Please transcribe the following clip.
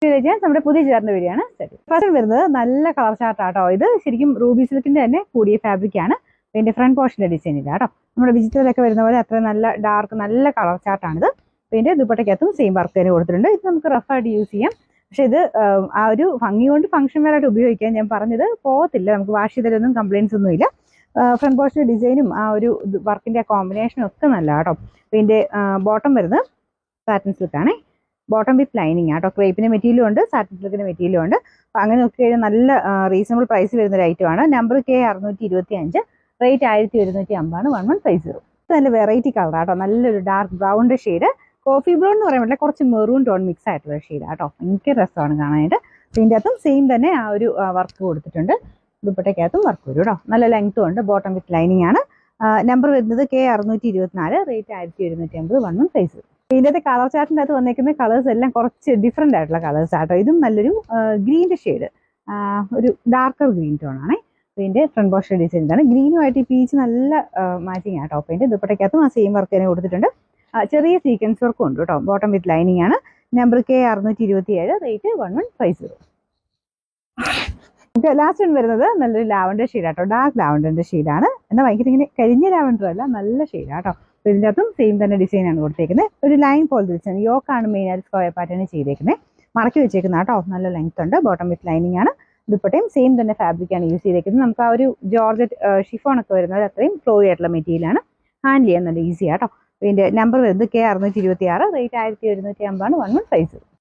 ചെയ്യാൻ നമ്മുടെ പുതിയ ചേർന്ന വീഡിയോയാണ്. ഫസ്റ്റ് വരുന്നത് നല്ല കളർ ചാർട്ടാട്ടോ. ഇത് ശരിക്കും റൂബി സിൽക്കിന്റെ തന്നെ കൂടിയ ഫാബ്രിക് ആണ്. ഇതിന്റെ ഫ്രണ്ട് പോർഷന്റെ ഡിസൈൻ ഇല്ല കേട്ടോ. നമ്മുടെ ഡിജിറ്റലൊക്കെ വരുന്ന പോലെ അത്ര നല്ല ഡാർക്ക് നല്ല കളർ ചാർട്ടാണിത്. ഇതിന്റെ ദുപ്പട്ടയ്ക്കകത്തും സെയിം വർക്ക് തന്നെ കൊടുത്തിട്ടുണ്ട്. ഇത് നമുക്ക് റഫായിട്ട് യൂസ് ചെയ്യാം. പക്ഷെ ഇത് ആ ഒരു ഭംഗി കൊണ്ട് ഫംഗ്ഷൻ വെയർ ആയിട്ട് ഉപയോഗിക്കാൻ ഞാൻ പറഞ്ഞത് പോകത്തില്ല. നമുക്ക് വാഷ് ചെയ്തതിലൊന്നും കംപ്ലയിൻസ് ഒന്നും ഇല്ല. ഫ്രണ്ട് പോർഷന്റെ ഡിസൈനും ആ ഒരു വർക്കിന്റെ കോമ്പിനേഷനും ഒക്കെ നല്ല കേട്ടോ. ഇതിന്റെ ബോട്ടം വരുന്നത് സാറ്റിൻ സിൽക്കാണേ. ബോട്ടം വിത്ത് ലൈനിങ് ആട്ടോ. ക്രേപ്പിന്റെ മെറ്റീരിയലും ഉണ്ട്, സാറ്റിൻ സിൽക്കിന്റെ മെറ്റീരിയലും ഉണ്ട്. അപ്പം അങ്ങനെ നോക്കി കഴിഞ്ഞാൽ നല്ല റീസണബിൾ പ്രൈസ് വരുന്ന ഒരു ഐറ്റമാണ്. Number K625, rate 1150 1150. നല്ല വെറൈറ്റി കളർ ആട്ടോ. നല്ലൊരു ഡാർക്ക് ബ്രൗണിന്റെ ഷെയ്ഡ്, കോഫി ബ്രൗൺ എന്ന് പറയാൻ പറ്റില്ല, കുറച്ച് മെറൂൺ ടോൺ മിക്സ് ആയിട്ടുള്ള ഷെയ്ഡ് ആട്ടോ. എനിക്ക് രസമാണ് കാണാനായിട്ട്. ഇതിൻ്റെ അകത്തും സെയിം തന്നെ ആ ഒരു വർക്ക് കൊടുത്തിട്ടുണ്ട്. ദുപ്പട്ടയ്ക്കകത്തും വർക്ക് വരും കേട്ടോ. നല്ല ലെങ്ത്തും ഉണ്ട്. ബോട്ടം വിത്ത് ലൈനിങ് ആണ്. നമ്പർ വരുന്നത് K624, റേറ്റ് 1150 1150. ഇതിൻ്റെ കളർ ചാർട്ടിൻ്റെ അകത്ത് വന്നേക്കുന്ന കളേഴ്സ് എല്ലാം കുറച്ച് ഡിഫറെൻ്റ് ആയിട്ടുള്ള കളേഴ്സ് ആട്ടോ. ഇതും നല്ലൊരു ഗ്രീൻ്റെ ഷെയ്ഡ്, ഒരു ഡാർക്കർ ഗ്രീൻ ടോൺ ആണേ. ഇതിൻ്റെ ഫ്രണ്ട് പോർഷൻ ഡിസൈൻ ഇതാണ്. ഗ്രീനുമായിട്ട് ഈ പീച്ച് നല്ല മാച്ചിങ് ആട്ടോ. അപ്പോൾ ഇതിൻ്റെ ദുപ്പട്ടയ്ക്കകത്തും ആ സെയിം വർക്ക് തന്നെ കൊടുത്തിട്ടുണ്ട്. ചെറിയ സീക്വൻസ് വർക്കും ഉണ്ട് കേട്ടോ. ബോട്ടം വിത്ത് ലൈനിങ് ആണ്. Number K627, rate 1150. Last one വരുന്നത് നല്ലൊരു ലാവൻഡർ ഷെയ്ഡാട്ടോ. ഡാർക്ക് ലാവൻഡറിന്റെ ഷെയ്ഡാണ്. എന്നാൽ ഭയങ്കര ഇങ്ങനെ കരിഞ്ഞ ലാവൻഡർ അല്ല, നല്ല ഷെയ്ഡാട്ടോ. അപ്പോൾ ഇതിൻ്റെ അകത്തും സെയിം തന്നെ ഡിസൈനാണ് കൊടുത്തേക്കുന്നത്. ഒരു ലൈൻ പോലത്തെ ഡിസൈൻ, യോക്കാണ് മെയിനായിട്ട് സ്ക്വയർ പാറ്റേൺ ചെയ്തേക്കുന്നത്. മടക്കി വെച്ചേക്കുന്ന കേട്ടോ. നല്ല ലെങ്ത് ഉണ്ട്. ബോട്ടം വിത്ത് ലൈനിങ് ആണ്. ദുപ്പട്ടയും സെയിം തന്നെ ഫാബ്രിക്കാണ് യൂസ് ചെയ്തേക്കുന്നത്. നമുക്ക് ആ ഒരു ജോർജറ്റ് ഷിഫോൺ ഒക്കെ വരുന്നത് അത്രയും ഫ്ലോ ആയിട്ടുള്ള മെറ്റീരിയലാണ്. ഹാൻഡിൽ ചെയ്യാൻ നല്ല ഈസി ആട്ടോ. ഇതിൻ്റെ നമ്പർ വരുന്നത് K626, റേറ്റ് 1150 1150.